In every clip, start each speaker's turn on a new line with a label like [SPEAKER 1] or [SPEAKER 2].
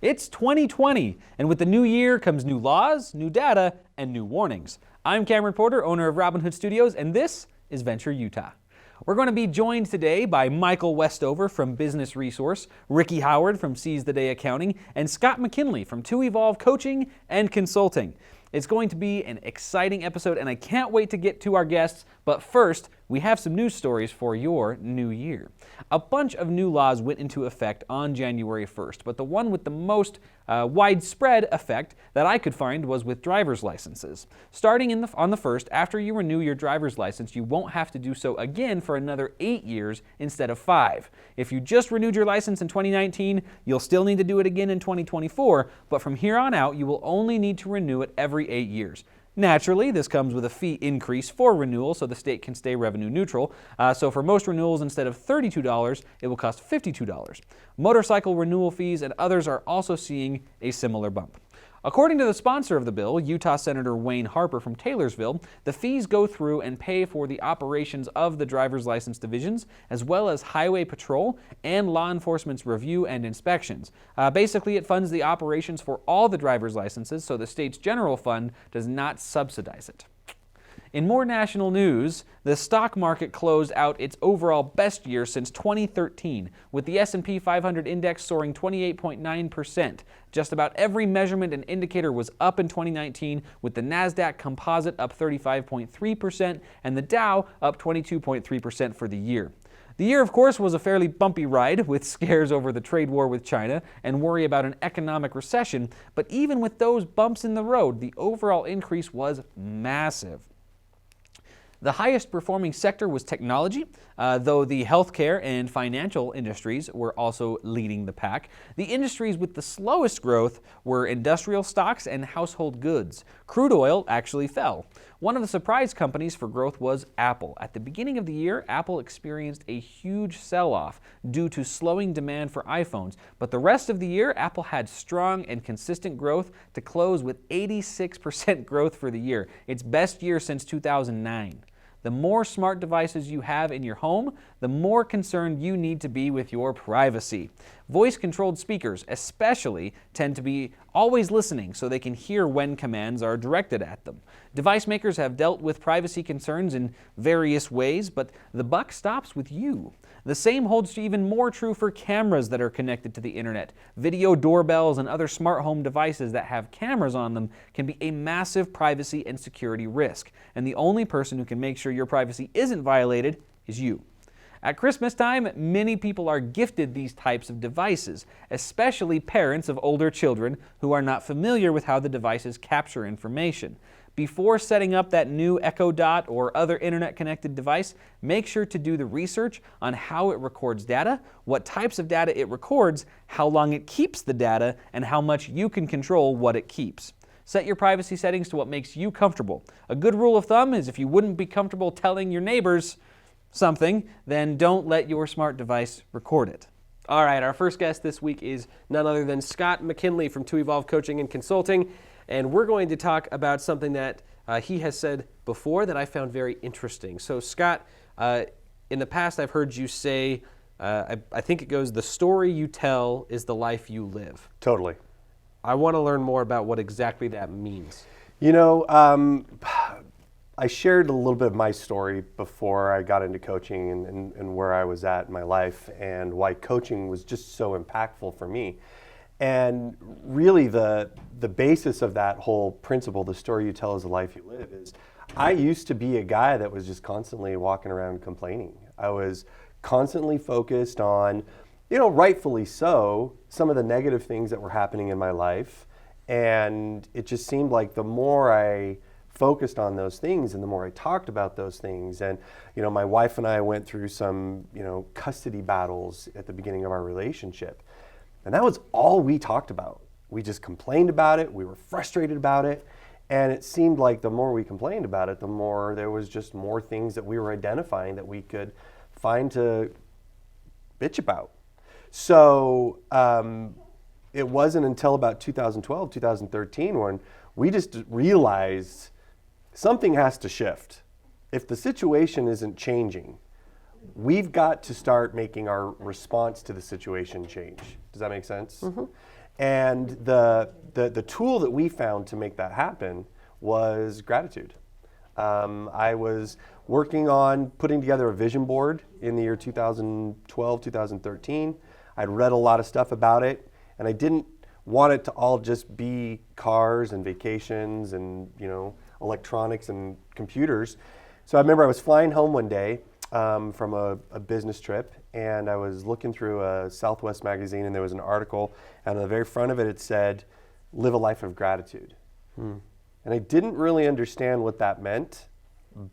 [SPEAKER 1] It's 2020, and with the new year comes new laws, new data, and new warnings. I'm Cameron Porter, owner of Robin Hood Studios, and this is Venture Utah. We're going to be joined today by Michael Westover from Biznis Resource, Ricky Howard from Seize the Day Accounting, and Scott McKinley from 2Evolve Coaching and Consulting. It's going to be an exciting episode, and I can't wait to get to our guests, but first, we have some news stories for your new year. A bunch of new laws went into effect on January 1st, but the one with the most widespread effect that I could find was with driver's licenses. Starting on the 1st, after you renew your driver's license, you won't have to do so again for another 8 years instead of 5. If you just renewed your license in 2019, you'll still need to do it again in 2024, but from here on out, you will only need to renew it every 8 years. Naturally, this comes with a fee increase for renewal so the state can stay revenue neutral. So for most renewals, instead of $32, it will cost $52. Motorcycle renewal fees and others are also seeing a similar bump. According to the sponsor of the bill, Utah Senator Wayne Harper from Taylorsville, the fees go through and pay for the operations of the driver's license divisions, as well as highway patrol and law enforcement's review and inspections. Basically, it funds the operations for all the driver's licenses, so the state's general fund does not subsidize it. In more national news, the stock market closed out its overall best year since 2013, with the S&P 500 index soaring 28.9%. Just about every measurement and indicator was up in 2019, with the NASDAQ Composite up 35.3% and the Dow up 22.3% for the year. The year, of course, was a fairly bumpy ride, with scares over the trade war with China and worry about an economic recession, but even with those bumps in the road, the overall increase was massive. The highest performing sector was technology, though the healthcare and financial industries were also leading the pack. The industries with the slowest growth were industrial stocks and household goods. Crude oil actually fell. One of the surprise companies for growth was Apple. At the beginning of the year, Apple experienced a huge sell-off due to slowing demand for iPhones, but the rest of the year, Apple had strong and consistent growth to close with 86% growth for the year, its best year since 2009. The more smart devices you have in your home, the more concerned you need to be with your privacy. Voice-controlled speakers especially tend to be always listening so they can hear when commands are directed at them. Device makers have dealt with privacy concerns in various ways, but the buck stops with you. The same holds even more true for cameras that are connected to the internet. Video doorbells and other smart home devices that have cameras on them can be a massive privacy and security risk, and the only person who can make sure your privacy isn't violated is you. At Christmas time, many people are gifted these types of devices, especially parents of older children who are not familiar with how the devices capture information. Before setting up that new Echo Dot or other internet-connected device, make sure to do the research on how it records data, what types of data it records, how long it keeps the data, and how much you can control what it keeps. Set your privacy settings to what makes you comfortable. A good rule of thumb is if you wouldn't be comfortable telling your neighbors something, then don't let your smart device record it.
[SPEAKER 2] All right, our first guest this week is none other than Scott McKinley from 2Evolve Coaching and Consulting. And we're going to talk about something that he has said before that I found very interesting. So Scott, in the past I've heard you say, I think it goes, the story you tell is the life you live.
[SPEAKER 3] Totally.
[SPEAKER 2] I want to learn more about what exactly that means.
[SPEAKER 3] You know, I shared a little bit of my story before I got into coaching and where I was at in my life and why coaching was just so impactful for me. And really the basis of that whole principle, the story you tell is the life you live, is I used to be a guy that was just constantly walking around complaining. I was constantly focused on, rightfully so, some of the negative things that were happening in my life. And it just seemed like the more I focused on those things and the more I talked about those things, and my wife and I went through some custody battles at the beginning of our relationship. And that was all we talked about. We just complained about it, we were frustrated about it, and it seemed like the more we complained about it, the more there was just more things that we were identifying that we could find to bitch about. So it wasn't until about 2012, 2013 when we just realized something has to shift. If the situation isn't changing, we've got to start making our response to the situation change. Does that make sense? Mm-hmm. And the tool that we found to make that happen was gratitude. I was working on putting together a vision board in the year 2012, 2013. I'd read a lot of stuff about it, and I didn't want it to all just be cars and vacations and electronics and computers. So I remember I was flying home one day from a business trip, and I was looking through a Southwest magazine, and there was an article, and on the very front of it, it said, "Live a life of gratitude." And I didn't really understand what that meant,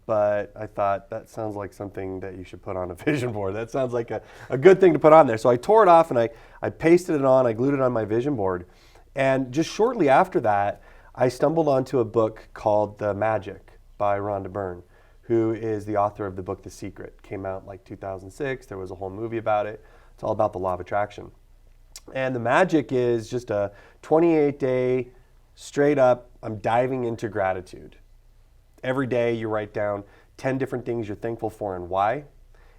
[SPEAKER 3] but I thought that sounds like something that you should put on a vision board. That sounds like a good thing to put on there. So I tore it off and I pasted it on, I glued it on my vision board. And just shortly after that, I stumbled onto a book called The Magic by Rhonda Byrne, who is the author of the book The Secret. Came out like 2006, there was a whole movie about it. It's all about the law of attraction. And The Magic is just a 28-day, straight up, I'm diving into gratitude. Every day you write down 10 different things you're thankful for and why.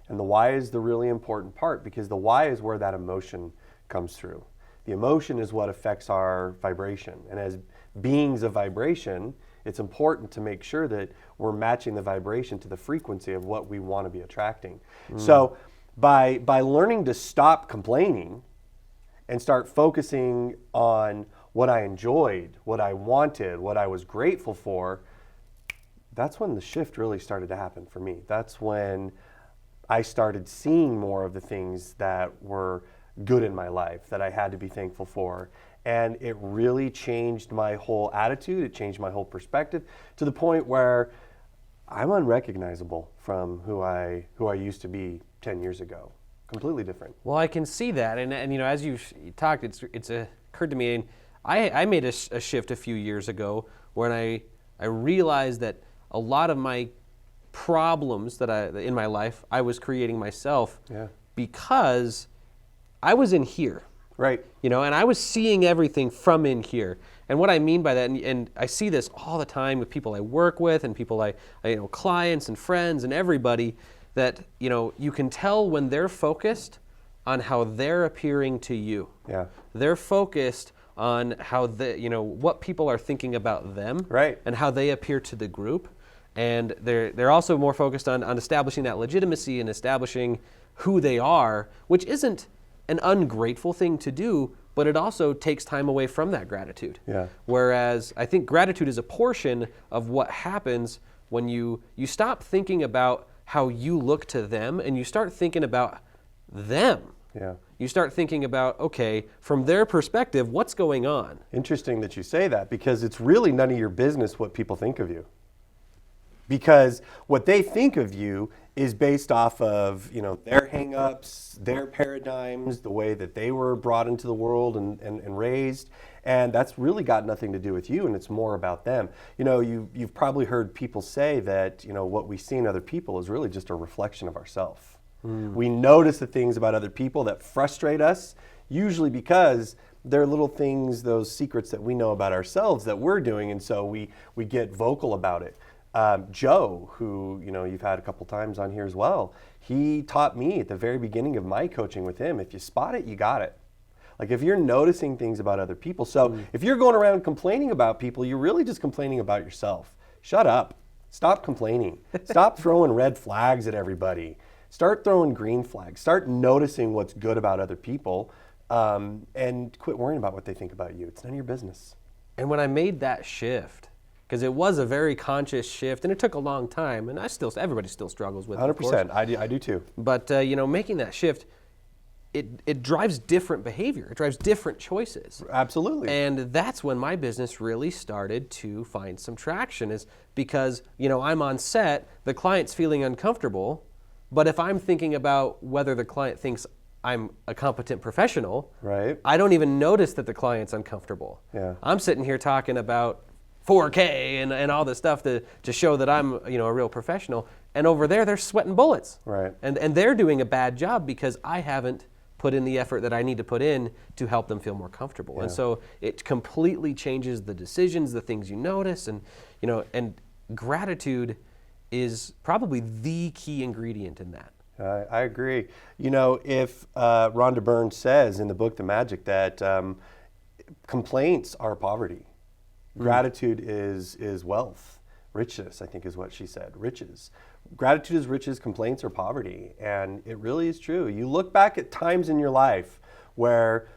[SPEAKER 3] And the why is the really important part, because the why is where that emotion comes through. The emotion is what affects our vibration. And as beings of vibration, it's important to make sure that we're matching the vibration to the frequency of what we want to be attracting. So by learning to stop complaining and start focusing on what I enjoyed, what I wanted, what I was grateful for, that's when the shift really started to happen for me. That's when I started seeing more of the things that were good in my life that I had to be thankful for. And it really changed my whole attitude. It changed my whole perspective to the point where I'm unrecognizable from who I used to be 10 years ago. Completely different.
[SPEAKER 2] Well, I can see that, and as you talked, it's occurred to me, and I made a shift a few years ago when I realized that a lot of my problems that in my life I was creating myself because I was in here.
[SPEAKER 3] Right.
[SPEAKER 2] And I was seeing everything from in here. And what I mean by that, and I see this all the time with people I work with and people I clients and friends and everybody, that you can tell when they're focused on how they're appearing to you.
[SPEAKER 3] Yeah.
[SPEAKER 2] They're focused on how what people are thinking about them,
[SPEAKER 3] right,
[SPEAKER 2] and how they appear to the group. And they're also more focused on establishing that legitimacy and establishing who they are, which isn't an ungrateful thing to do, but it also takes time away from that gratitude.
[SPEAKER 3] Yeah.
[SPEAKER 2] Whereas I think gratitude is a portion of what happens when you stop thinking about how you look to them and you start thinking about them.
[SPEAKER 3] Yeah.
[SPEAKER 2] You start thinking about, okay, from their perspective, what's going on?
[SPEAKER 3] Interesting that you say that, because it's really none of your business what people think of you. Because what they think of you is based off of their hang-ups, their paradigms, the way that they were brought into the world and raised, and that's really got nothing to do with you, and it's more about them. You've probably heard people say that what we see in other people is really just a reflection of ourselves. We notice the things about other people that frustrate us, usually because they're little things, those secrets that we know about ourselves that we're doing, and so we get vocal about it. Joe, who you've had a couple times on here as well, he taught me at the very beginning of my coaching with him, if you spot it, you got it. Like if you're noticing things about other people. So if you're going around complaining about people, you're really just complaining about yourself. Shut up. Stop complaining. Stop throwing red flags at everybody. Start throwing green flags. Start noticing what's good about other people, and quit worrying about what they think about you. It's none of your business.
[SPEAKER 2] And when I made that shift, because it was a very conscious shift, and it took a long time, and everybody still struggles with it.
[SPEAKER 3] 100%. I do too.
[SPEAKER 2] But making that shift, it drives different behavior. It drives different choices.
[SPEAKER 3] Absolutely.
[SPEAKER 2] And that's when my business really started to find some traction, is because I'm on set, the client's feeling uncomfortable, but if I'm thinking about whether the client thinks I'm a competent professional,
[SPEAKER 3] right,
[SPEAKER 2] I don't even notice that the client's uncomfortable.
[SPEAKER 3] Yeah.
[SPEAKER 2] I'm sitting here talking about 4K and all this stuff to show that I'm a real professional, and over there they're sweating bullets.
[SPEAKER 3] Right.
[SPEAKER 2] And they're doing a bad job because I haven't put in the effort that I need to put in to help them feel more comfortable.
[SPEAKER 3] Yeah.
[SPEAKER 2] And so it completely changes the decisions, the things you notice, and gratitude is probably the key ingredient in that.
[SPEAKER 3] I agree. If Rhonda Byrne says in the book The Magic that complaints are poverty. Gratitude is wealth. Riches, I think is what she said. Riches. Gratitude is riches, complaints are poverty. And it really is true. You look back at times in your life where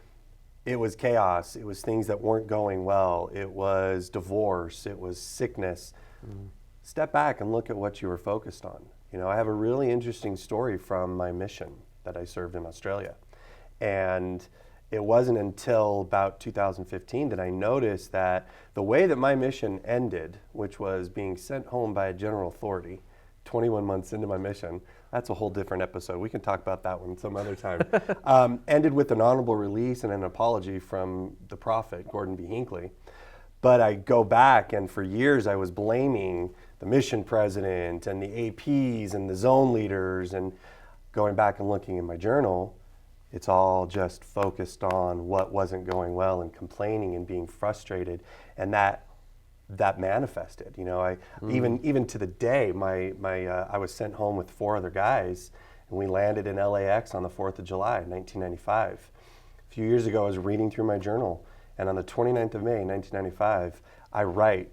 [SPEAKER 3] it was chaos, it was things that weren't going well, it was divorce, it was sickness. Step back and look at what you were focused on. You know, I have a really interesting story from my mission that I served in Australia. And it wasn't until about 2015 that I noticed that the way that my mission ended, which was being sent home by a general authority, 21 months into my mission, that's a whole different episode. We can talk about that one some other time. Ended with an honorable release and an apology from the prophet, Gordon B. Hinckley. But I go back, and for years I was blaming the mission president and the APs and the zone leaders, and going back and looking in my journal, it's all just focused on what wasn't going well and complaining and being frustrated, and that manifested. You know, even to the day, I was sent home with 4 other guys, and we landed in LAX on the 4th of July, 1995. A few years ago, I was reading through my journal, and on the 29th of May, 1995, I write,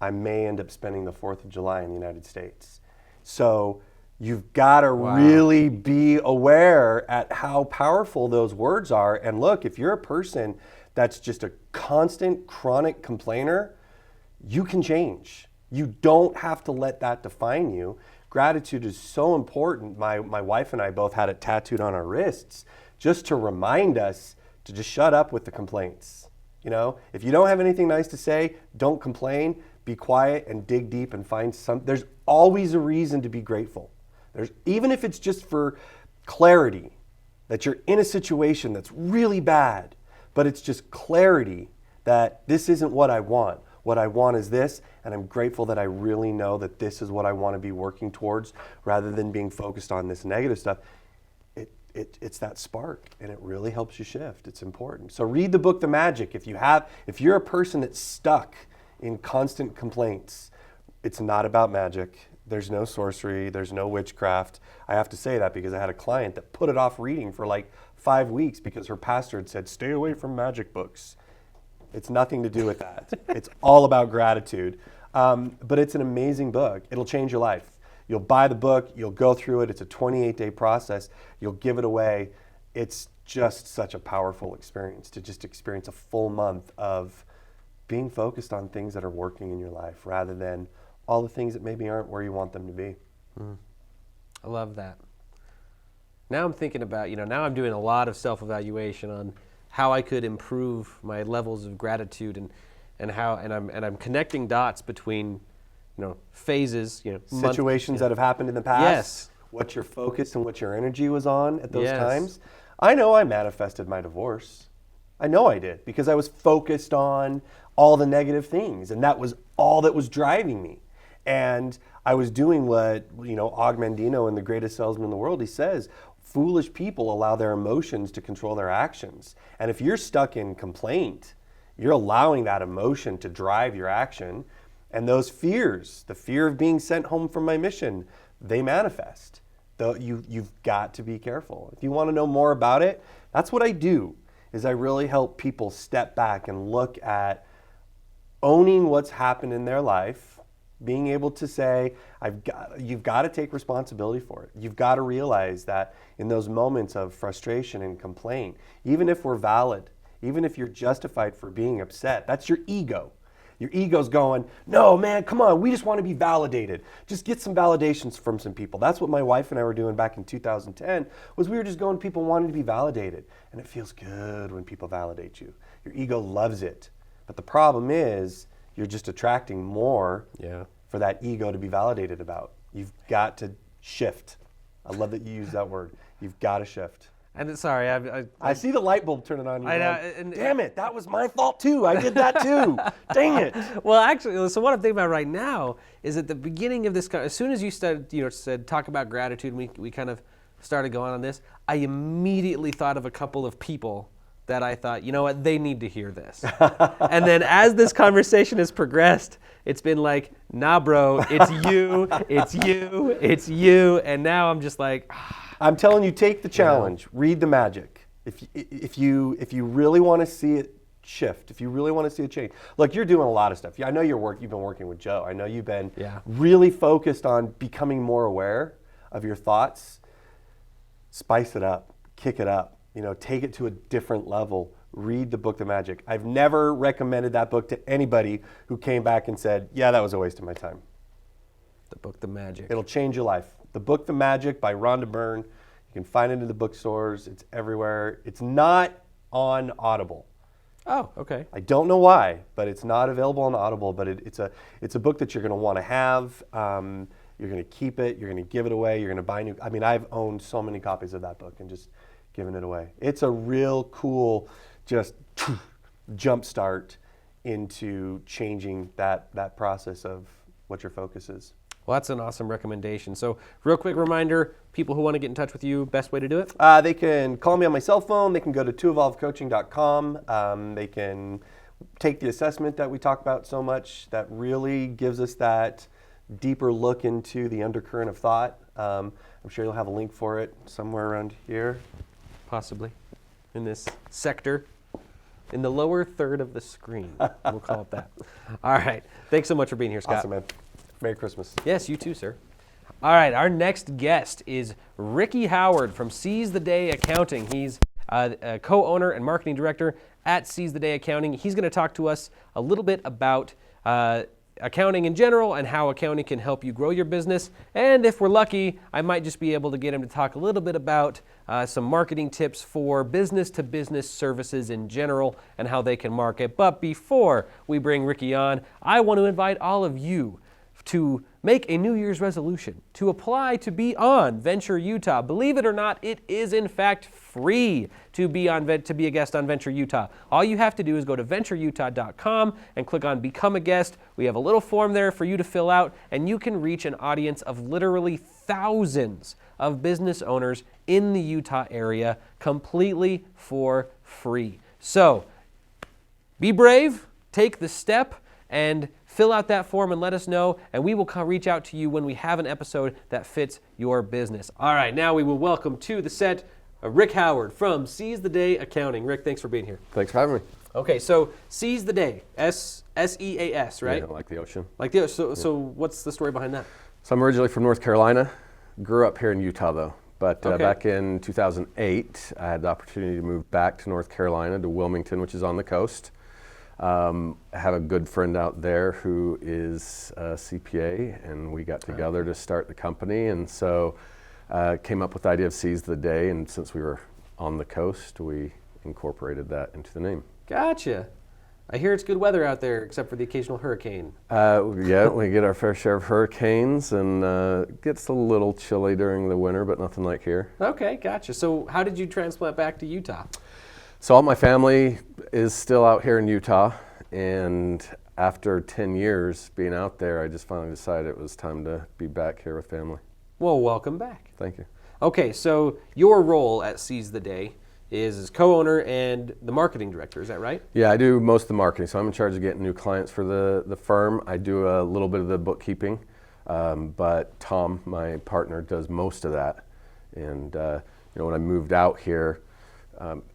[SPEAKER 3] I may end up spending the 4th of July in the United States. So you've got to really be aware at how powerful those words are. And look, if you're a person that's just a constant, chronic complainer, you can change. You don't have to let that define you. Gratitude is so important. My wife and I both had it tattooed on our wrists just to remind us to just shut up with the complaints. You know, if you don't have anything nice to say, don't complain, be quiet and dig deep and find some. There's always a reason to be grateful. Even if it's just for clarity, that you're in a situation that's really bad, but it's just clarity that this isn't what I want. What I want is this, and I'm grateful that I really know that this is what I want to be working towards, rather than being focused on this negative stuff. It's that spark, and it really helps you shift. It's important. So read the book, The Magic. If you're a person that's stuck in constant complaints, it's not about magic. There's no sorcery, there's no witchcraft. I have to say that because I had a client that put it off reading for like 5 weeks because her pastor had said, stay away from magic books. It's nothing to do with that. It's all about gratitude. But it's an amazing book. It'll change your life. You'll buy the book, you'll go through it. It's a 28-day process. You'll give it away. It's just such a powerful experience to just experience a full month of being focused on things that are working in your life rather than all the things that maybe aren't where you want them to be.
[SPEAKER 2] I love that. Now I'm thinking about, now I'm doing a lot of self-evaluation on how I could improve my levels of gratitude and I'm connecting dots between, phases,
[SPEAKER 3] situations that have happened in the past.
[SPEAKER 2] Yes.
[SPEAKER 3] What your focus and what your energy was on at those
[SPEAKER 2] Yes.
[SPEAKER 3] times. I know I manifested my divorce. I know I did because I was focused on all the negative things, and that was all that was driving me. And I was doing what, Og Mandino in The Greatest Salesman in the World, he says, foolish people allow their emotions to control their actions. And if you're stuck in complaint, you're allowing that emotion to drive your action. And those fears, the fear of being sent home from my mission, they manifest. Though you've got to be careful. If you want to know more about it, that's what I do, is I really help people step back and look at owning what's happened in their life, being able to say, you've got to take responsibility for it. You've got to realize that in those moments of frustration and complaint, even if we're valid, even if you're justified for being upset, that's your ego. Your ego's going, no, man, come on, we just want to be validated. Just get some validations from some people. That's what my wife and I were doing back in 2010, was we were just going, people wanted to be validated. And it feels good when people validate you. Your ego loves it. But the problem is, you're just attracting more for that ego to be validated about. You've got to shift. I love that you use that word. You've got to shift.
[SPEAKER 2] And sorry,
[SPEAKER 3] I see the light bulb turning on.
[SPEAKER 2] I know.
[SPEAKER 3] Damn it, that was my fault too. I did that too. Dang it.
[SPEAKER 2] Well, actually, so what I'm thinking about right now is at the beginning of this, as soon as you said talk about gratitude, we kind of started going on this, I immediately thought of a couple of people that I thought, you know what, they need to hear this. And then as this conversation has progressed, it's been like, nah, bro, it's you, it's you, it's you. And now I'm just like,
[SPEAKER 3] I'm telling you, take the challenge. Read The Magic. If you really want to see it shift, if you really want to see a change, look, you're doing a lot of stuff. I know you've been working with Joe. I know you've been really focused on becoming more aware of your thoughts. Spice it up, kick it up, take it to a different level. Read the book, The Magic. I've never recommended that book to anybody who came back and said, yeah, that was a waste of my time.
[SPEAKER 2] The book, The Magic.
[SPEAKER 3] It'll change your life. The book, The Magic by Rhonda Byrne. You can find it in the bookstores. It's everywhere. It's not on Audible.
[SPEAKER 2] Oh, okay.
[SPEAKER 3] I don't know why, but it's not available on Audible. But it's a book that you're going to want to have. You're going to keep it. You're going to give it away. You're going to buy new. I mean, I've owned so many copies of that book and just given it away. It's a real cool, just jump start into changing that process of what your focus is.
[SPEAKER 2] Well, that's an awesome recommendation. So real quick reminder, people who want to get in touch with you, best way to do it?
[SPEAKER 3] They can call me on my cell phone. They can go to twoevolvecoaching.com. They can take the assessment that we talk about so much that really gives us that deeper look into the undercurrent of thought. I'm sure you'll have a link for it somewhere around here.
[SPEAKER 2] Possibly. In this sector. In the lower third of the screen. We'll call it that. All right. Thanks so much for being here, Scott.
[SPEAKER 3] Awesome, man. Merry Christmas.
[SPEAKER 2] Yes, you too, sir. All right, our next guest is Ricky Howard from Seize the Day Accounting. He's a co-owner and marketing director at Seize the Day Accounting. He's going to talk to us a little bit about accounting in general and how accounting can help you grow your business. And if we're lucky, I might just be able to get him to talk a little bit about some marketing tips for business-to-business services in general and how they can market. But before we bring Ricky on, I want to invite all of you to make a New Year's resolution, to apply to be on Venture Utah. Believe it or not, it is in fact free to be a guest on Venture Utah. All you have to do is go to ventureutah.com and click on Become a Guest. We have a little form there for you to fill out, and you can reach an audience of literally thousands of business owners in the Utah area completely for free. So, be brave, take the step, and fill out that form and let us know, and we will reach out to you when we have an episode that fits your business. All right, now we will welcome to the set Rick Howard from Seize the Day Accounting. Rick, thanks for being here.
[SPEAKER 4] Thanks for having me.
[SPEAKER 2] Okay, so Seize the Day, S-E-A-S, right?
[SPEAKER 4] Yeah, like the ocean.
[SPEAKER 2] Like the so what's the story behind that?
[SPEAKER 4] So I'm originally from North Carolina, grew up here in Utah though. But
[SPEAKER 2] Okay.
[SPEAKER 4] back in 2008, I had the opportunity to move back to North Carolina, to Wilmington, which is on the coast. I have a good friend out there who is a CPA, and we got together to start the company, and so came up with the idea of Seize the Day, and since we were on the coast, we incorporated that into the name.
[SPEAKER 2] Gotcha. I hear it's good weather out there, except for the occasional hurricane.
[SPEAKER 4] Yeah, we get our fair share of hurricanes, and it gets a little chilly during the winter, but nothing like here.
[SPEAKER 2] Okay, gotcha. So how did you transplant back to Utah?
[SPEAKER 4] So all my family is still out here in Utah, and after 10 years being out there, I just finally decided it was time to be back here with family.
[SPEAKER 2] Well, welcome back.
[SPEAKER 4] Thank you.
[SPEAKER 2] Okay, so your role at Seize the Day is as co-owner and the marketing director, is that right?
[SPEAKER 4] Yeah, I do most of the marketing, so I'm in charge of getting new clients for the firm. I do a little bit of the bookkeeping, but Tom, my partner, does most of that. And when I moved out here,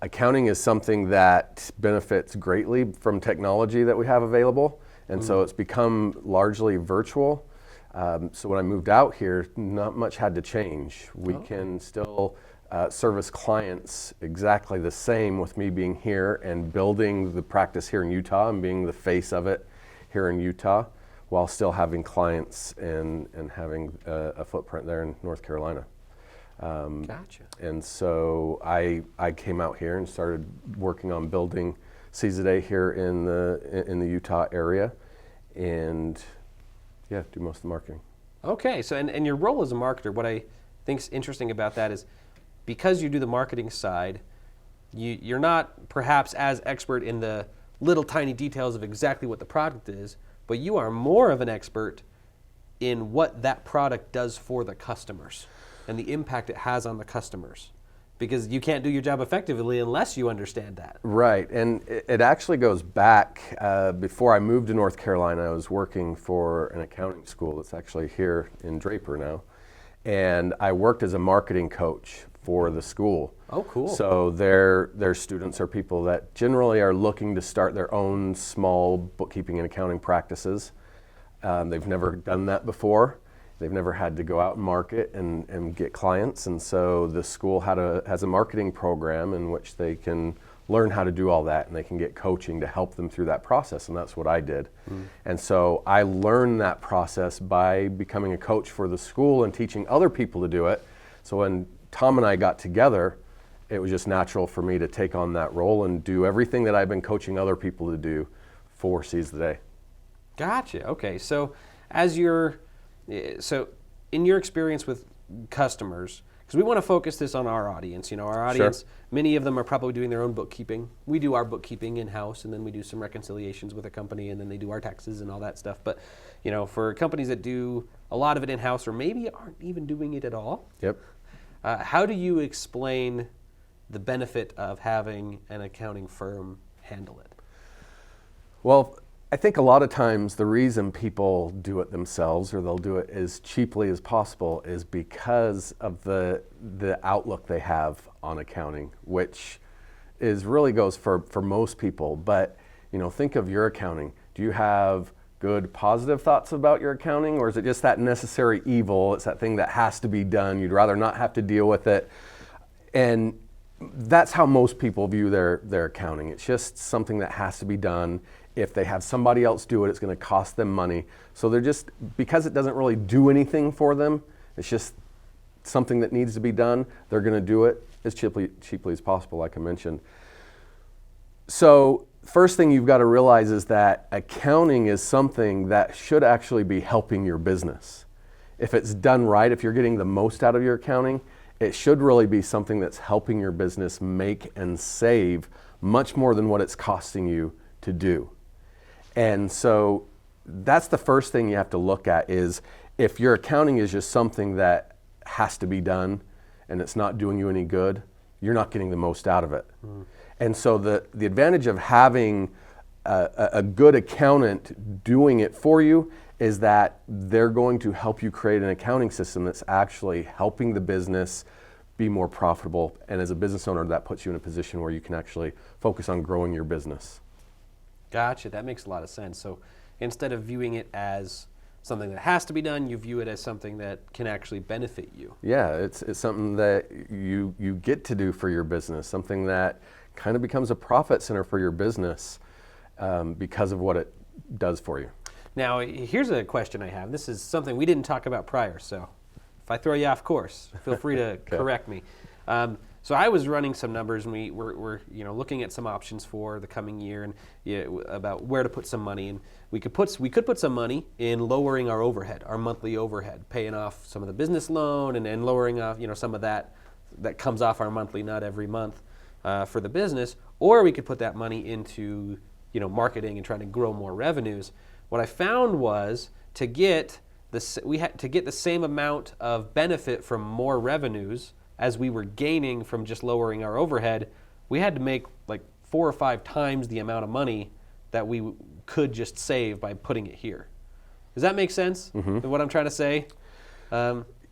[SPEAKER 4] accounting is something that benefits greatly from technology that we have available, and so it's become largely virtual. So when I moved out here, not much had to change. We can still service clients exactly the same with me being here and building the practice here in Utah and being the face of it here in Utah, while still having clients and having a footprint there in North Carolina.
[SPEAKER 2] Gotcha.
[SPEAKER 4] And so I came out here and started working on building Seize the Day here in the Utah area, and yeah, do most of the marketing.
[SPEAKER 2] Okay, so and your role as a marketer, what I think's interesting about that is because you do the marketing side, you're not perhaps as expert in the little tiny details of exactly what the product is, but you are more of an expert in what that product does for the customers and the impact it has on the customers, because you can't do your job effectively unless you understand that.
[SPEAKER 4] Right, and it actually goes back, before I moved to North Carolina, I was working for an accounting school that's actually here in Draper now, and I worked as a marketing coach for the school.
[SPEAKER 2] Oh, cool.
[SPEAKER 4] So their students are people that generally are looking to start their own small bookkeeping and accounting practices. They've never done that before. They've never had to go out and market and get clients, and so the school has a marketing program in which they can learn how to do all that, and they can get coaching to help them through that process, and that's what I did. And so I learned that process by becoming a coach for the school and teaching other people to do it. So when Tom and I got together, it was just natural for me to take on that role and do everything that I've been coaching other people to do for Seize the Day.
[SPEAKER 2] Gotcha. Okay. So so in your experience with customers, because we want to focus this on our audience. Our audience, many of them are probably doing their own bookkeeping. We do our bookkeeping in-house, and then we do some reconciliations with a company, and then they do our taxes and all that stuff. But, for companies that do a lot of it in-house or maybe aren't even doing it at all,
[SPEAKER 4] Yep.
[SPEAKER 2] How do you explain the benefit of having an accounting firm handle it?
[SPEAKER 4] Well, I think a lot of times the reason people do it themselves, or they'll do it as cheaply as possible, is because of the outlook they have on accounting, which really goes for most people. But think of your accounting. Do you have good positive thoughts about your accounting, or is it just that necessary evil? It's that thing that has to be done. You'd rather not have to deal with it. And that's how most people view their accounting. It's just something that has to be done. If they have somebody else do it, it's going to cost them money. So they're just, because it doesn't really do anything for them, it's just something that needs to be done, they're going to do it as cheaply as possible, like I mentioned. So first thing you've got to realize is that accounting is something that should actually be helping your business. If it's done right, if you're getting the most out of your accounting, it should really be something that's helping your business make and save much more than what it's costing you to do. And so that's the first thing you have to look at, is if your accounting is just something that has to be done and it's not doing you any good, you're not getting the most out of it. And so the advantage of having a good accountant doing it for you is that they're going to help you create an accounting system that's actually helping the business be more profitable. And as a business owner, that puts you in a position where you can actually focus on growing your business.
[SPEAKER 2] Gotcha. That makes a lot of sense. So instead of viewing it as something that has to be done, you view it as something that can actually benefit you.
[SPEAKER 4] Yeah, it's something that you get to do for your business, something that kind of becomes a profit center for your business because of what it does for you.
[SPEAKER 2] Now, here's a question I have. This is something we didn't talk about prior, so if I throw you off course, feel free to correct me. So I was running some numbers, and we were looking at some options for the coming year, and about where to put some money. And we could put some money in lowering our overhead, our monthly overhead, paying off some of the business loan, and lowering off some of that comes off our monthly, not every month, for the business. Or we could put that money into marketing and trying to grow more revenues. What I found was to get the same amount of benefit from more revenues as we were gaining from just lowering our overhead, we had to make like 4 or 5 times the amount of money that we could just save by putting it here. Does that make sense? Mm-hmm. What I'm trying to say?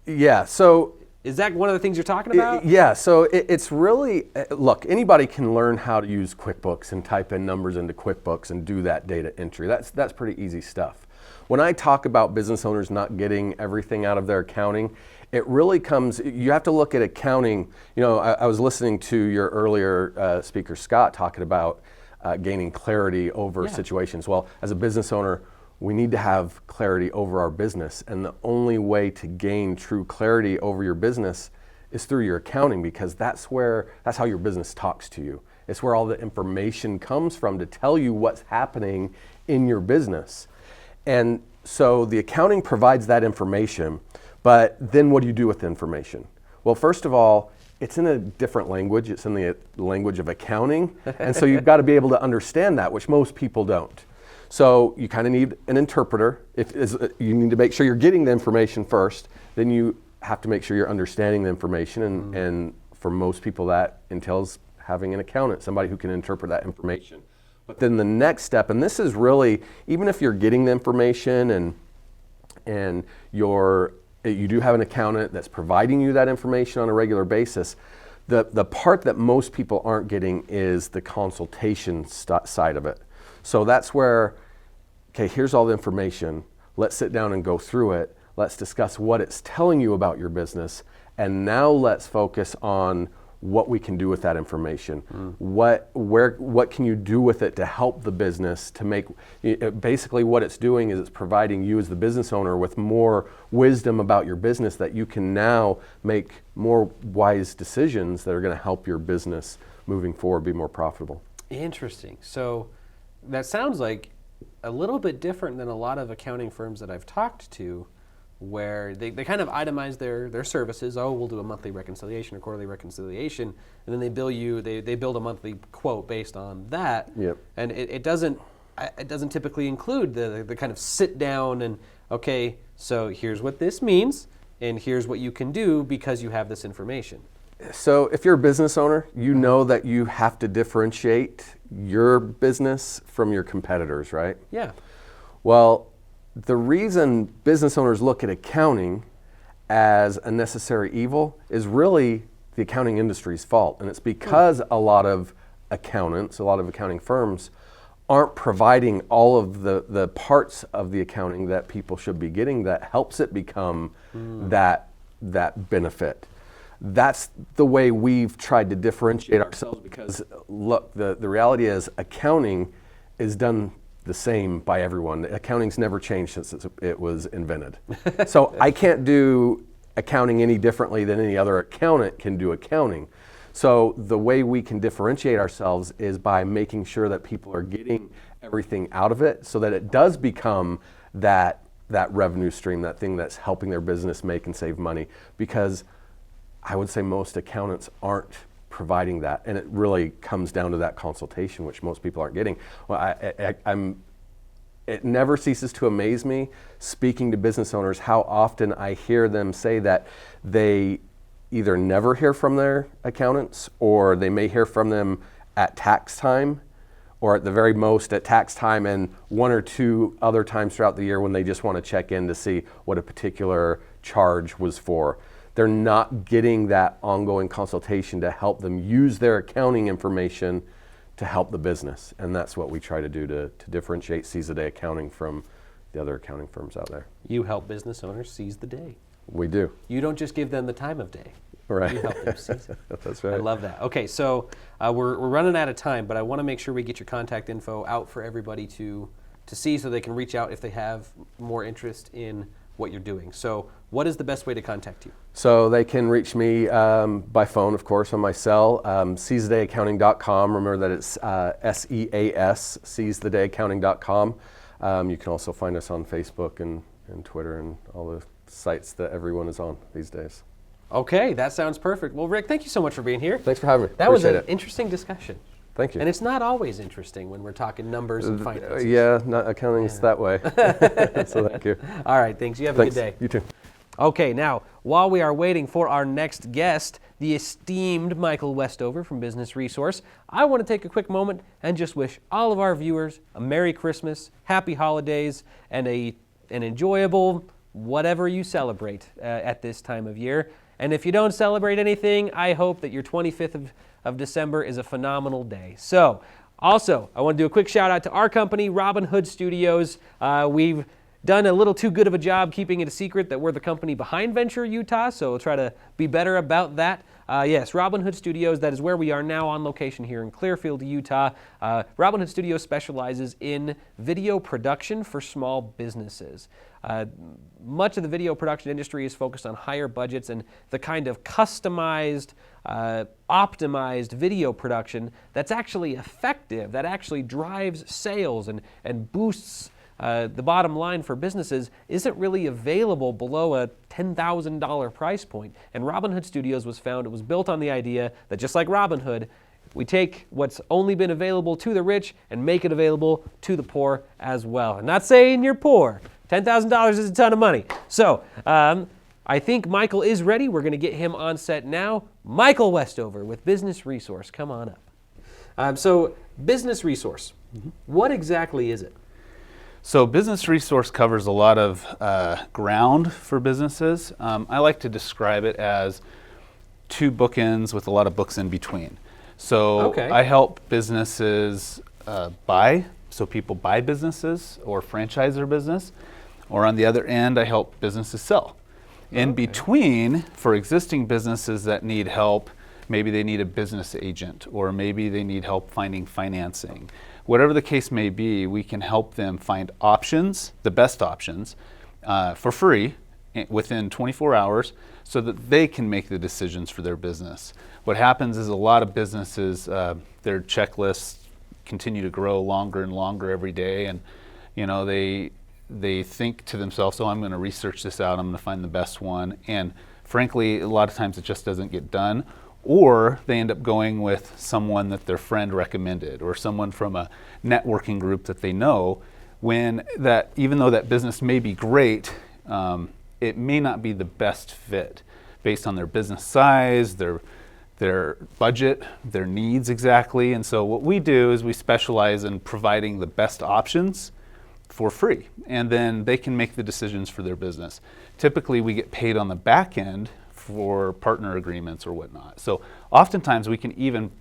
[SPEAKER 4] Yeah. So
[SPEAKER 2] is that one of the things you're talking about?
[SPEAKER 4] Yeah. So it's really, look, anybody can learn how to use QuickBooks and type in numbers into QuickBooks and do that data entry. That's pretty easy stuff. When I talk about business owners not getting everything out of their accounting, it really comes, you have to look at accounting. I was listening to your earlier speaker, Scott, talking about gaining clarity over situations. Well, as a business owner, we need to have clarity over our business. And the only way to gain true clarity over your business is through your accounting, because that's how your business talks to you. It's where all the information comes from to tell you what's happening in your business. And so the accounting provides that information, but then what do you do with the information? Well, first of all, it's in a different language. It's in the language of accounting. And so you've got to be able to understand that, which most people don't. So you kind of need an interpreter. You need to make sure you're getting the information first. Then you have to make sure you're understanding the information. And for most people, that entails having an accountant, somebody who can interpret that information. But then the next step, and this is really, even if you're getting the information and you're you do have an accountant that's providing you that information on a regular basis. The part that most people aren't getting is the consultation side of it. So that's where, okay, here's all the information. Let's sit down and go through it. Let's discuss what it's telling you about your business. And now let's focus on what we can do with that information. What can you do with it to help the business to make, basically what it's doing is it's providing you as the business owner with more wisdom about your business that you can now make more wise decisions that are going to help your business moving forward be more profitable.
[SPEAKER 2] Interesting. So that sounds like a little bit different than a lot of accounting firms that I've talked to, where they kind of itemize their services. Oh, we'll do a monthly reconciliation or quarterly reconciliation, and then they bill you. They build a monthly quote based on that.
[SPEAKER 4] Yep.
[SPEAKER 2] And it doesn't typically include the kind of sit down and, okay, so here's what this means, and here's what you can do because you have this information.
[SPEAKER 4] So if you're a business owner, you know that you have to differentiate your business from your competitors, right?
[SPEAKER 2] Yeah.
[SPEAKER 4] Well, the reason business owners look at accounting as a necessary evil is really the accounting industry's fault. And it's because a lot of accountants, a lot of accounting firms aren't providing all of the parts of the accounting that people should be getting that helps it become that benefit. That's the way we've tried to differentiate ourselves, because look, the reality is accounting is done the same by everyone. Accounting's never changed since it was invented. So I can't do accounting any differently than any other accountant can do accounting. So the way we can differentiate ourselves is by making sure that people are getting everything out of it so that it does become that revenue stream, that thing that's helping their business make and save money. Because I would say most accountants aren't providing that, and it really comes down to that consultation, which most people aren't getting. Well, it never ceases to amaze me speaking to business owners how often I hear them say that they either never hear from their accountants, or they may hear from them at tax time, or at the very most at tax time and one or two other times throughout the year when they just want to check in to see what a particular charge was for. They're not getting that ongoing consultation to help them use their accounting information to help the business. And that's what we try to do to differentiate Seize the Day Accounting from the other accounting firms out there.
[SPEAKER 2] You help business owners seize the day.
[SPEAKER 4] We do.
[SPEAKER 2] You don't just give them the time of day.
[SPEAKER 4] Right.
[SPEAKER 2] You help them seize it.
[SPEAKER 4] That's right.
[SPEAKER 2] I love that. Okay, so we're running out of time, but I want to make sure we get your contact info out for everybody to see, so they can reach out if they have more interest in what you're doing. So what is the best way to contact you? So
[SPEAKER 4] they can reach me by phone, of course, on my cell, seizethedayaccounting.com. Remember that it's SEAS, seizethedayaccounting.com. You can also find us on Facebook and Twitter and all the sites that everyone is on these days.
[SPEAKER 2] Okay, that sounds perfect. Well, Rick, thank you so much for being here.
[SPEAKER 4] Thanks for having me.
[SPEAKER 2] That was an interesting discussion.
[SPEAKER 4] Thank you.
[SPEAKER 2] And it's not always interesting when we're talking numbers and finances.
[SPEAKER 4] Yeah, not accounting's that way. So thank you.
[SPEAKER 2] All right, thanks. You have a good day.
[SPEAKER 4] You too.
[SPEAKER 2] Okay, now, while we are waiting for our next guest, the esteemed Michael Westover from Biznis Resource, I want to take a quick moment and just wish all of our viewers a Merry Christmas, Happy Holidays, and an enjoyable whatever you celebrate at this time of year. And if you don't celebrate anything, I hope that your 25th of December is a phenomenal day. So, also, I want to do a quick shout out to our company, Robin Hood Studios. We've done a little too good of a job keeping it a secret that we're the company behind Venture Utah, so we'll try to be better about that. Yes, Robin Hood Studios, that is where we are now on location here in Clearfield, Utah. Robin Hood Studios specializes in video production for small businesses. Much of the video production industry is focused on higher budgets and the kind of customized, optimized video production that's actually effective, that actually drives sales and boosts the bottom line for businesses isn't really available below a $10,000 price point. And Robin Hood Studios was built on the idea that just like Robin Hood, we take what's only been available to the rich and make it available to the poor as well. I'm not saying you're poor. $10,000 is a ton of money. So I think Michael is ready. We're going to get him on set now. Michael Westover with Biznis Resource. Come on up. So Biznis Resource, what exactly is it?
[SPEAKER 5] So Biznis Resource covers a lot of ground for businesses. I like to describe it as two bookends with a lot of books in between. So
[SPEAKER 2] Okay.
[SPEAKER 5] I help businesses buy, so people buy businesses or franchise their business. Or on the other end, I help businesses sell. In between, for existing businesses that need help, maybe they need a business agent, or maybe they need help finding financing. Whatever the case may be, we can help them find options, the best options, for free within 24 hours so that they can make the decisions for their business. What happens is a lot of businesses, their checklists continue to grow longer and longer every day, and they think to themselves, oh, I'm going to research this out, I'm going to find the best one, and frankly, a lot of times it just doesn't get done. Or they end up going with someone that their friend recommended, or someone from a networking group that they know, when that, even though that business may be great, it may not be the best fit based on their business size, their budget, their needs exactly. And so what we do is we specialize in providing the best options for free, and then they can make the decisions for their business. Typically we get paid on the back end for partner agreements or whatnot. So oftentimes we can even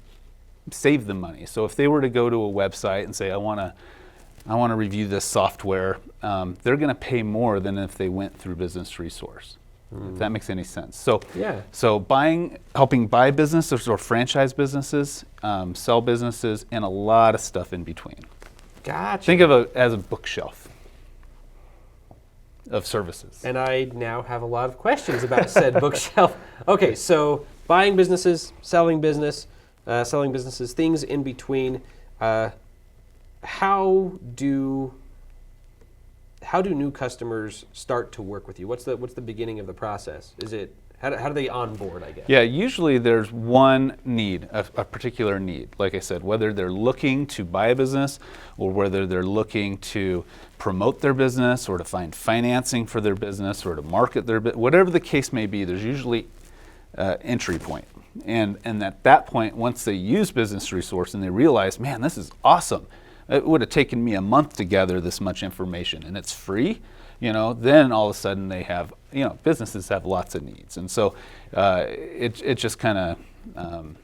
[SPEAKER 5] save them money. So if they were to go to a website and say, I want to review this software, they're going to pay more than if they went through Biznis Resource. If that makes any sense. So
[SPEAKER 2] Yeah.
[SPEAKER 5] So helping buy businesses or franchise businesses, sell businesses, and a lot of stuff in between.
[SPEAKER 2] Gotcha.
[SPEAKER 5] Think of it as a bookshelf of services.
[SPEAKER 2] And I now have a lot of questions about said bookshelf. Okay, so buying businesses, selling businesses, things in between. How do new customers start to work with you? What's the beginning of the process? How do they onboard, I guess?
[SPEAKER 5] Yeah, usually there's one need, a particular need. Like I said, whether they're looking to buy a business or whether they're looking to promote their business or to find financing for their business or to market their business, whatever the case may be, there's usually an entry point. And at that point, once they use Biznis Resource and they realize, man, this is awesome. It would have taken me a month to gather this much information and it's free. Then all of a sudden they have, businesses have lots of needs. And so it just kind of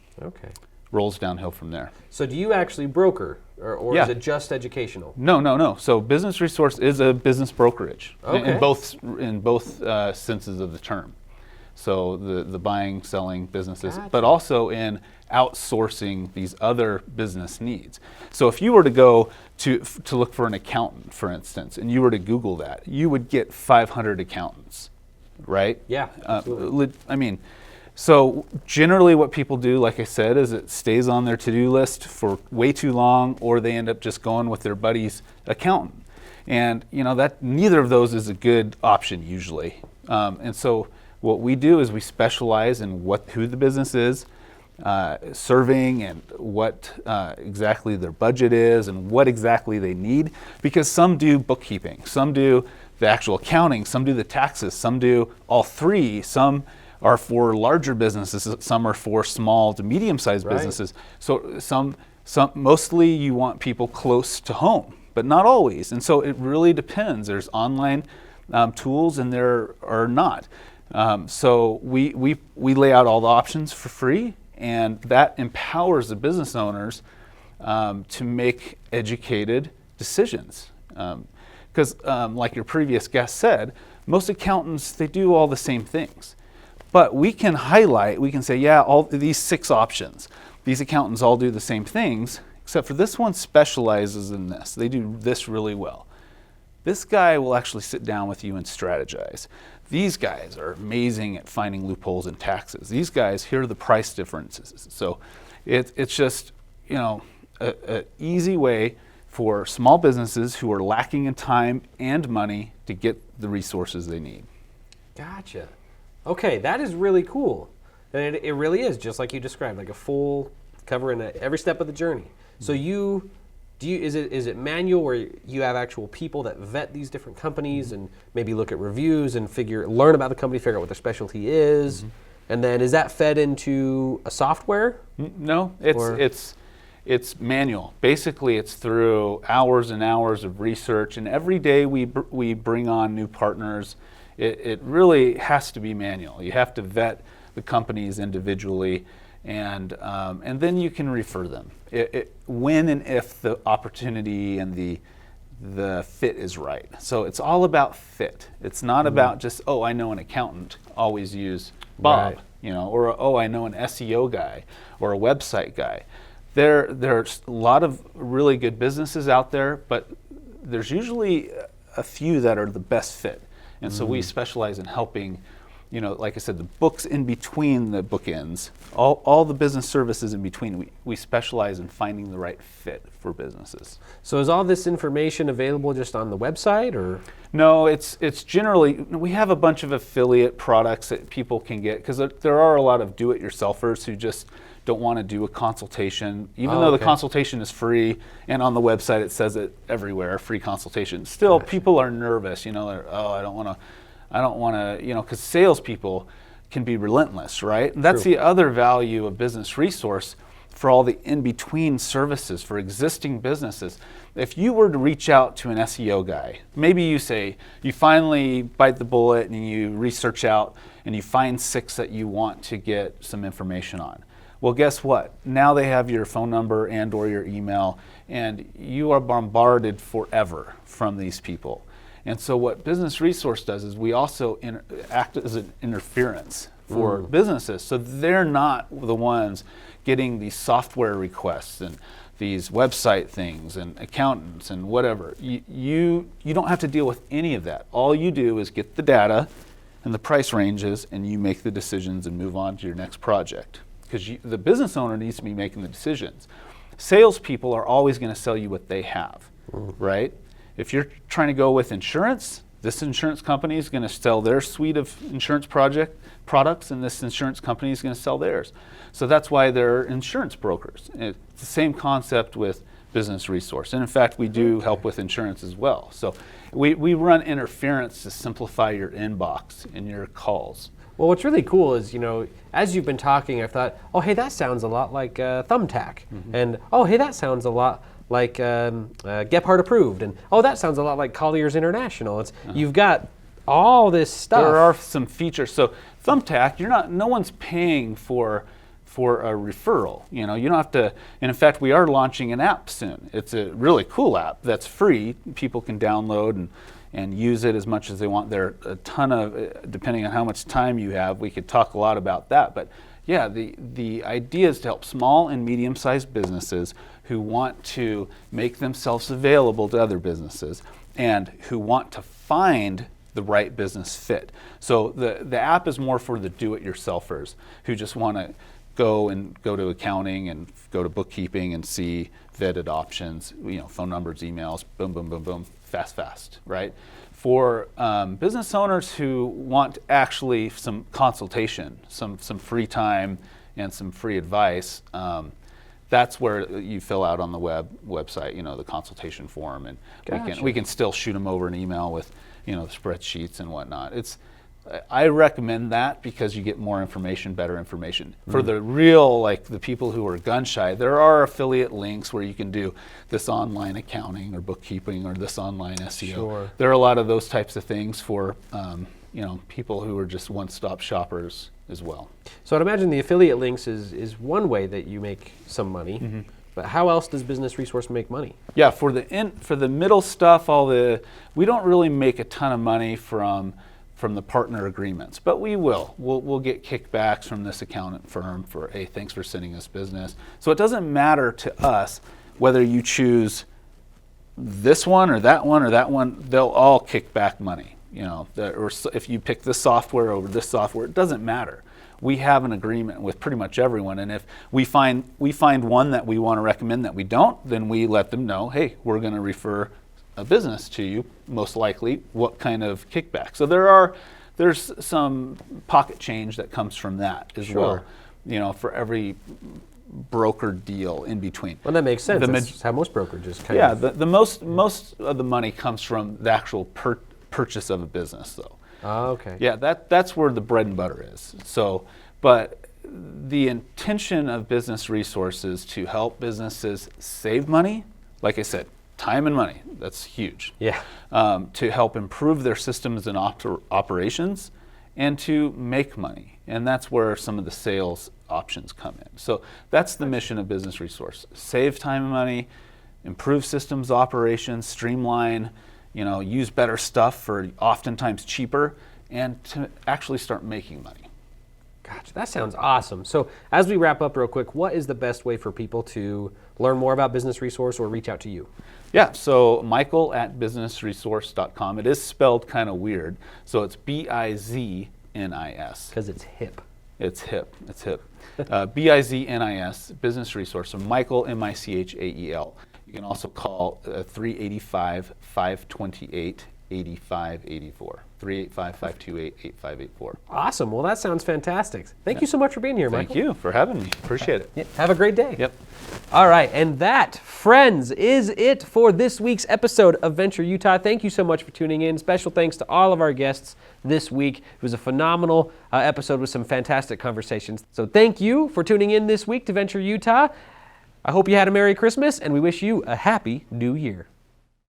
[SPEAKER 5] rolls downhill from there.
[SPEAKER 2] So do you actually broker, or
[SPEAKER 5] Yeah.
[SPEAKER 2] is it just educational?
[SPEAKER 5] No. So Biznis Resource is a business brokerage
[SPEAKER 2] Okay.
[SPEAKER 5] in both senses of the term. So the buying, selling businesses,
[SPEAKER 2] Gotcha.
[SPEAKER 5] but also in outsourcing these other business needs. So if you were to go to look for an accountant, for instance, and you were to Google that, you would get 500 accountants, right?
[SPEAKER 2] Yeah, absolutely.
[SPEAKER 5] So generally what people do, like I said, is it stays on their to-do list for way too long, or they end up just going with their buddy's accountant. And that neither of those is a good option usually. And so what we do is we specialize in who the business is, serving, and what exactly their budget is and what exactly they need, because some do bookkeeping, some do the actual accounting, some do the taxes, some do all three, some are for larger businesses, some are for small to medium-sized
[SPEAKER 2] Right.
[SPEAKER 5] businesses. So some mostly you want people close to home, but not always. And so it really depends. There's online tools and there are not. So we lay out all the options for free, and that empowers the business owners to make educated decisions. Because like your previous guest said, most accountants, they do all the same things. But we can highlight, we can say, yeah, all these 6 options, these accountants all do the same things, except for this one specializes in this. They do this really well. This guy will actually sit down with you and strategize. These guys are amazing at finding loopholes in taxes. These guys, here are the price differences. So it's just, an easy way for small businesses who are lacking in time and money to get the resources they need.
[SPEAKER 2] Gotcha. Okay, that is really cool. And it really is, just like you described, like a full covering every step of the journey. So is it manual, where you have actual people that vet these different companies and maybe look at reviews and learn about the company, figure out what their specialty is, and then is that fed into a software?
[SPEAKER 5] No, it's manual. Basically, it's through hours and hours of research, and every day we bring on new partners. It really has to be manual. You have to vet the companies individually, and then you can refer them when and if the opportunity and the fit is right. So it's all about fit. It's not about just, oh, I know an accountant, always use Bob,
[SPEAKER 2] Right.
[SPEAKER 5] or oh, I know an SEO guy or a website guy. There's a lot of really good businesses out there, but there's usually a few that are the best fit. And so we specialize in helping, like I said, the books in between the bookends, all the business services in between. We specialize in finding the right fit for businesses.
[SPEAKER 2] So is all this information available just on the website, or?
[SPEAKER 5] No, it's generally, we have a bunch of affiliate products that people can get, because there are a lot of do-it-yourselfers who just don't want to do a consultation, even though the consultation is free, and on the website it says it everywhere, free consultation. Still, people are nervous, they're, oh, I don't want to, because salespeople can be relentless, right? And that's the other value of Biznis Resource for all the in-between services for existing businesses. If you were to reach out to an SEO guy, maybe you finally bite the bullet and you research out and you find 6 that you want to get some information on. Well, guess what? Now they have your phone number and or your email, and you are bombarded forever from these people. And so what Biznis Resource does is we also act as an interference for businesses. So they're not the ones getting these software requests and these website things and accountants and whatever. You don't have to deal with any of that. All you do is get the data and the price ranges, and you make the decisions and move on to your next project. Because the business owner needs to be making the decisions. Salespeople are always going to sell you what they have, right? If you're trying to go with insurance, this insurance company is going to sell their suite of insurance products, and this insurance company is going to sell theirs. So that's why they're insurance brokers. It's the same concept with Biznis Resource. And in fact, we do help with insurance as well. So we run interference to simplify your inbox and your calls.
[SPEAKER 2] Well, what's really cool is, as you've been talking, I've thought, oh, hey, that sounds a lot like Thumbtack. And, oh, hey, that sounds a lot like Gephardt Approved. And, oh, that sounds a lot like Colliers International. You've got all this stuff.
[SPEAKER 5] There are some features. So Thumbtack, no one's paying for a referral. You don't have to, and in fact, we are launching an app soon. It's a really cool app that's free. People can download and use it as much as they want. There are a ton of, depending on how much time you have, we could talk a lot about that. But yeah, the idea is to help small and medium-sized businesses who want to make themselves available to other businesses and who want to find the right business fit. So the app is more for the do-it-yourselfers who just want to go to accounting and go to bookkeeping and see vetted options, phone numbers, emails, boom, boom, boom, boom. Fast, right? For business owners who want actually some consultation, some free time and some free advice, that's where you fill out on the website, the consultation form, and we can still shoot them over an email with, the spreadsheets and whatnot. I recommend that because you get more information, better information. For the real, the people who are gun shy, there are affiliate links where you can do this online accounting or bookkeeping or this online SEO.
[SPEAKER 2] Sure.
[SPEAKER 5] There are a lot of those types of things for people who are just one-stop shoppers as well.
[SPEAKER 2] So I'd imagine the affiliate links is one way that you make some money. But how else does Biznis Resource make money?
[SPEAKER 5] Yeah, for the middle stuff, we don't really make a ton of money from the partner agreements, but we'll get kickbacks from this accountant firm for, hey, thanks for sending us business. So it doesn't matter to us whether you choose this one or that one, they'll all kick back money. Or if you pick this software over this software, it doesn't matter. We have an agreement with pretty much everyone, and if we find one that we want to recommend that we don't, then we let them know, hey, we're going to refer a business to you, most likely, what kind of kickback. So there's some pocket change that comes from that as well, for every broker deal in between.
[SPEAKER 2] Well, that makes sense. That's how most brokerages kind of.
[SPEAKER 5] Yeah, the most of the money comes from the actual purchase of a business, though.
[SPEAKER 2] Oh, okay.
[SPEAKER 5] Yeah, that's where the bread and butter is. So, but the intention of Biznis Resource is to help businesses save money. Like I said, time and money, that's huge.
[SPEAKER 2] Yeah.
[SPEAKER 5] To help improve their systems and operations, and to make money. And that's where some of the sales options come in. So that's the mission of Biznis Resource. Save time and money, improve systems operations, streamline, use better stuff for oftentimes cheaper, and to actually start making money.
[SPEAKER 2] Gotcha. That sounds awesome. So as we wrap up real quick, what is the best way for people to learn more about Biznis Resource or reach out to you?
[SPEAKER 5] Yeah, so michael@biznisresource.com. It is spelled kind of weird. So it's BIZNIS.
[SPEAKER 2] Because it's hip.
[SPEAKER 5] It's hip. It's hip. BIZNIS, Biznis Resource. So Michael, MICHAEL. You can also call 385-528-8584. 385-528-8584.
[SPEAKER 2] Awesome. Well, that sounds fantastic. Thank you so much for being here, Michael.
[SPEAKER 5] Thank you for having me. Appreciate it.
[SPEAKER 2] Yeah, have a great day.
[SPEAKER 5] Yep.
[SPEAKER 2] All right, and that, friends, is it for this week's episode of Venture Utah. Thank you so much for tuning in. Special thanks to all of our guests this week. It was a phenomenal episode with some fantastic conversations. So thank you for tuning in this week to Venture Utah. I hope you had a Merry Christmas, and we wish you a Happy New Year.